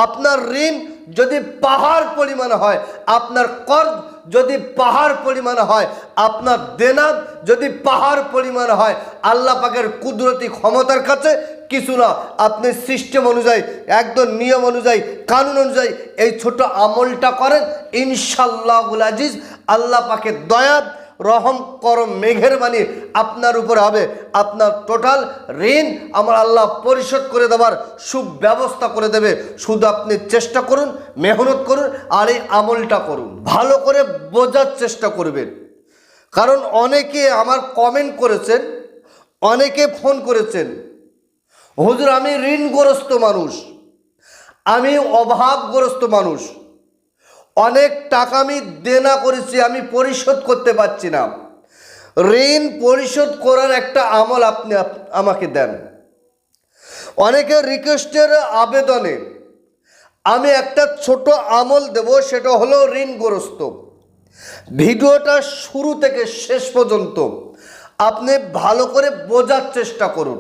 আপনার ঋণ যদি পাহাড় পরিমাণ হয়, আপনার কর্জ যদি পাহাড় পরিমাণ হয়, আপনার দেনা যদি পাহাড় পরিমাণ হয়, আল্লাহ পাকের কুদরতি ক্ষমতার কাছে কিছু না। আপনি সিস্টেম অনুযায়ী, একদম নিয়ম অনুযায়ী, কানুন অনুযায়ী এই ছোট আমলটা করেন, ইনশাআল্লাহুল আজিজ আল্লাহ পাকের দয়া রহম করম মেহেরবানি আপনার উপর হবে। আপনার টোটাল ঋণ আমার আল্লাহ পরিশোধ করে দেওয়ার সুব্যবস্থা করে দেবে। শুধু আপনি চেষ্টা করুন, মেহনত করুন, আর এই আমলটা করুন, ভালো করে বোঝার চেষ্টা করবেন। কারণ অনেকে আমার কমেন্ট করেছেন, অনেকে ফোন করেছেন, হুজুর আমি ঋণগ্রস্ত মানুষ, আমি অভাবগ্রস্ত মানুষ, অনেক টাকা আমি দেনা করেছি, আমি পরিশোধ করতে পারছি না। ঋণ পরিশোধ করার একটা আমল আপনি আমাকে দেন। অনেকের রিকোয়েস্টের আবেদনে আমি একটা ছোট আমল দেব, সেটা হলো ঋণগ্রস্ত। ভিডিওটা শুরু থেকে শেষ পর্যন্ত আপনি ভালো করে বোঝার চেষ্টা করুন।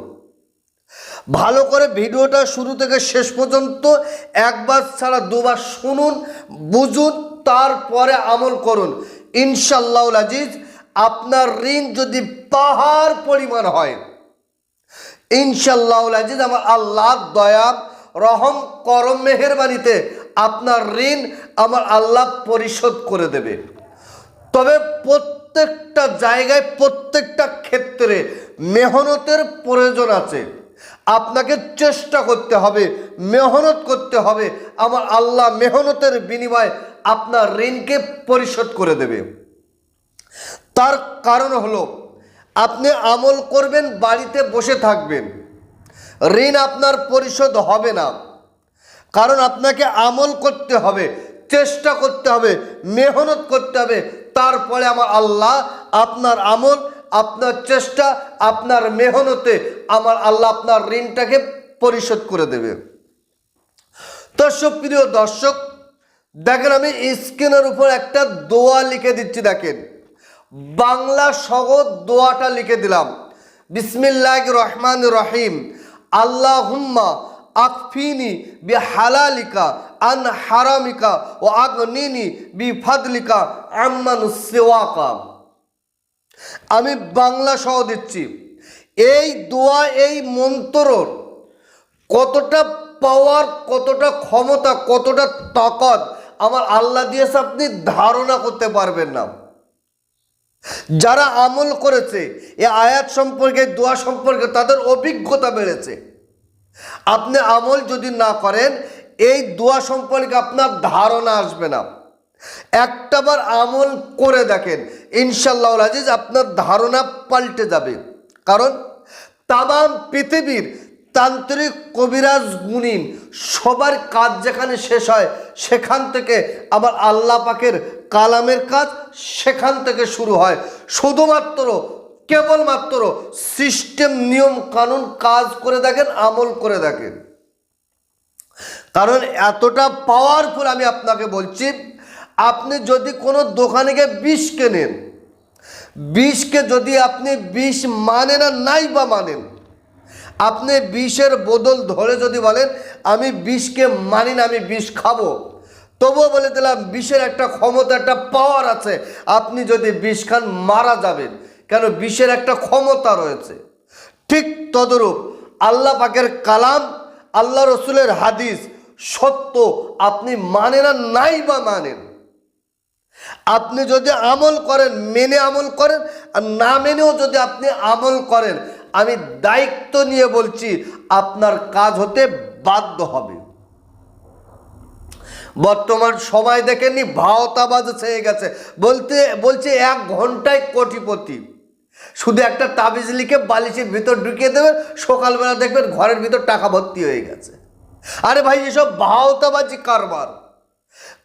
ভালো করে ভিডিওটা শুরু থেকে শেষ পর্যন্ত একবার ছাড়া দুবার শুনুন, বুঝুন, তারপরে আমল করুন। ইনশাআল্লাহুল আজিজ আপনার ঋণ যদি পাহাড় পরিমাণ হয়, ইনশাআল্লাহুল আজিজ আমার আল্লাহর দয়া রহম করম মেহেরবানিতে আপনার ঋণ আমার আল্লাহ পরিশোধ করে দেবে। তবে প্রত্যেকটা জায়গায়, প্রত্যেকটা ক্ষেত্রে মেহনতের প্রয়োজন আছে। আপনাকে চেষ্টা করতে হবে, মেহনত করতে হবে। আমার আল্লাহ মেহনতের বিনিময়ে আপনার ঋণকে পরিশোধ করে দেবে। তার কারণ হলো আপনি আমল করবেন, বাড়িতে বসে থাকবেন, ঋণ আপনার পরিশোধ হবে না। কারণ আপনাকে আমল করতে হবে, চেষ্টা করতে হবে, মেহনত করতে হবে। তারপরে আমার আল্লাহ আপনার আমল, আপনার চেষ্টা, আপনার মেহনতে আমার আল্লাহ আপনার ঋণটাকে পরিশোধ করে দেবে। তো সুপ্রিয় দর্শক, দেখেন আমি স্ক্রিনের উপর একটা দোয়া লিখে দিচ্ছি, দেখেন বাংলা সহ দোয়াটা লিখে দিলাম। বিসমিল্লাহির রহমানির রহিম। আল্লাহুম্মা আকফিনি বিহালালিকা আন হারামিকা ও আগনিনি বিফাদলিকা আম্মান সিওয়াকা। আমি বাংলা সহ দিচ্ছি। এই দোয়া, এই মন্ত্রর কতটা পাওয়ার, কতটা ক্ষমতা, কতটা তাকত আমার আল্লাহ দিয়েছে আপনি ধারণা করতে পারবেন না। যারা আমল করেছে এই আয়াত সম্পর্কে, দোয়া সম্পর্কে, তাদের অভিজ্ঞতা বেড়েছে। আপনি আমল যদি না করেন, এই দোয়া সম্পর্কে আপনার ধারণা আসবে না। একটাবার আমল করে দেখেন, ইনশাআল্লাহুল আজিজ আপনার ধারণা পাল্টে যাবে। কারণ তামাম পৃথিবীর তান্ত্রিক, কবিরাজ, গুণিন সবার কাজ যেখানে শেষ হয়, সেখান থেকে আবার আল্লাহ পাকের কালামের কাজ সেখান থেকে শুরু হয়। শুধুমাত্র কেবলমাত্র সিস্টেম, নিয়ম কানুন কাজ করে দেখেন, আমল করে দেখেন। কারণ এতটা পাওয়ারফুল আমি আপনাকে বলছি। আপনি যদি কোনো দোকানে গিয়ে বিষ কেনেন, বিষকে যদি আপনি বিষ মানেন আর নাই বা মানেন, আপনি বিষের বোতল ধরে যদি বলেন আমি বিষকে মানি না, আমি বিষ খাবো, তবুও বলে দিলাম বিষের একটা ক্ষমতা, একটা পাওয়ার আছে। আপনি যদি বিষ খান মারা যাবেন, কেন বিষের একটা ক্ষমতা রয়েছে। ঠিক তদরূপ আল্লাহ পাকের কালাম, আল্লাহ রসুলের হাদিস সত্য, আপনি মানেন আর নাই বা মানেন, আপনি যদি আমল করেন, মেনে আমল করেন, আর না মেনেও যদি আপনি আমল করেন, আমি দায়িত্ব নিয়ে বলছি আপনার কাজ হতে বাধ্য হবে। বর্তমান সময় দেখেননি, ভাওতাবাজ হয়ে গেছে, বলছে 1 ঘন্টায় কোটিপতি। শুধু একটা তাবিজ লিখে বালিশের ভিতর ঢুকিয়ে দেবেন, সকালবেলা দেখবেন ঘরের ভিতর টাকা ভর্তি হয়ে গেছে। আরে ভাই, এসব ভাওতাবাজি কারবার।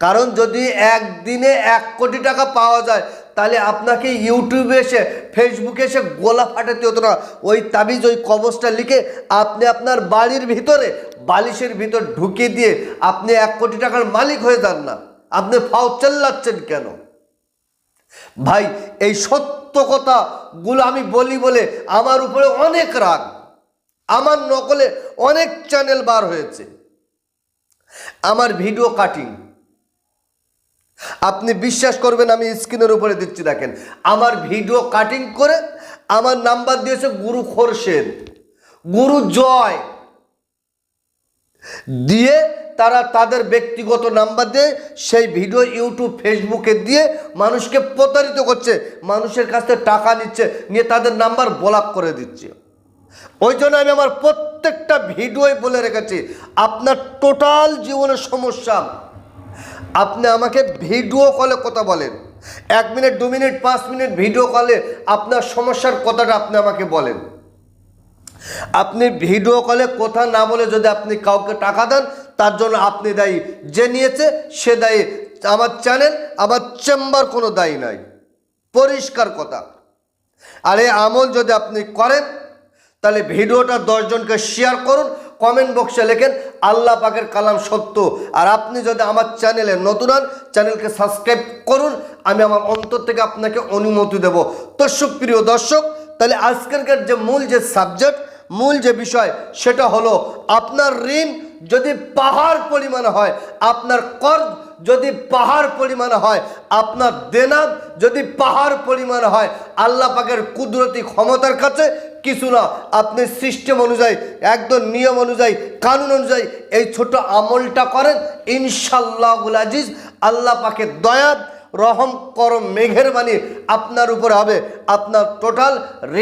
কারণ যদি একদিনে 1 কোটি টাকা পাওয়া যায়, তাহলে আপনাকে ইউটিউবে এসে, ফেসবুকে এসে গোলা ফাটাতে হতো না। ওই তাবিজ, ওই কবজটা লিখে আপনি আপনার বাড়ির ভিতরে বালিশের ভিতর ঢুকিয়ে দিয়ে আপনি 1 কোটি টাকার মালিক হয়ে যান না। আপনি ফাও চেল্লাচ্ছেন কেন ভাই? এই সত্য কথাগুলো আমি বলি বলে আমার উপরে অনেক রাগ, আমার নকলে অনেক চ্যানেল বার হয়েছে। আমার ভিডিও কাটিং, আপনি বিশ্বাস করবেন আমি স্ক্রিনের উপরে দিচ্ছি, দেখেন আমার ভিডিও কাটিং করে আমার নাম্বার দিয়েছে গুরু খোরশেদ, গুরু জয় দিয়ে তারা তাদের ব্যক্তিগত নাম্বার দিয়ে সেই ভিডিও ইউটিউব ফেসবুকে দিয়ে মানুষকে প্রতারিত করছে, মানুষের কাছ থেকে টাকা নিচ্ছে, নিয়ে তাদের নাম্বার ব্লক করে দিচ্ছে। ওই জন্য আমি আমার প্রত্যেকটা ভিডিওয় বলে রেখেছি, আপনার টোটাল জীবনের সমস্যা আপনি আমাকে ভিডিও কলে কথা বলেন, 1 মিনিট 2 মিনিট 5 মিনিট ভিডিও কলে আপনার সমস্যার কথাটা আপনি আমাকে বলেন। আপনি ভিডিও কলে কথা না বলে যদি আপনি কাউকে টাকা দেন, তার জন্য আপনি দায়ী, যে নিয়েছে সে দায়ী, আমার চ্যানেল আমার চেম্বার কোনো দায়ী নাই, পরিষ্কার কথা। আর এই আমল যদি আপনি করেন তাহলে ভিডিওটা 10 জনকে শেয়ার করুন, কমেন্ট বক্সে লেখেন আল্লাহ পাকের কালাম সত্য। আর আপনি যদি আমার চ্যানেলে নতুন হন, চ্যানেলকে সাবস্ক্রাইব করুন, আমি আমার অন্তর থেকে আপনাকে অনুমতি দেব। তো সুপ্রিয় দর্শক, তাহলে আজকের যে মূল যে সাবজেক্ট, মূল যে বিষয়, সেটা হলো আপনার ঋণ যদি পাহাড় পরিমাণ হয়, আপনার কর্জ যদি পাহাড় পরিমাণ হয়, আপনার দেনা যদি পাহাড় পরিমাণ হয়, আল্লাহ পাকের কুদরতি ক্ষমতার কাছে কিছু না। আপনি সিস্টেম অনুযায়ী, একদম নিয়ম অনুযায়ী, কানুন অনুযায়ী এই ছোট আমলটা করেন, ইনশাআল্লাহুল আজিজ আল্লাহ পাকের দয়া রহম করম মেহেরবানি আপনার উপরে হবে। আপনার টোটাল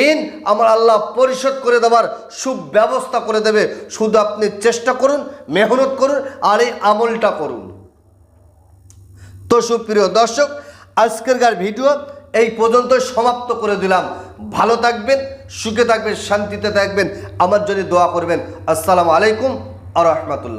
ঋণ আমার আল্লাহ পরিশোধ করে দেওয়ার সুব্যবস্থা করে দেবে। শুধু আপনি চেষ্টা করুন, মেহনত করুন, আর এই আমলটা করুন। তো সুপ্রিয় দর্শক, আজকেরকার ভিডিও এই পর্যন্ত সমাপ্ত করে দিলাম। ভালো থাকবেন, সুখে থাকবেন, শান্তিতে থাকবেন, আমার জন্য দোয়া করবেন। আসসালামু আলাইকুম ওয়া রাহমাতুল্লাহ।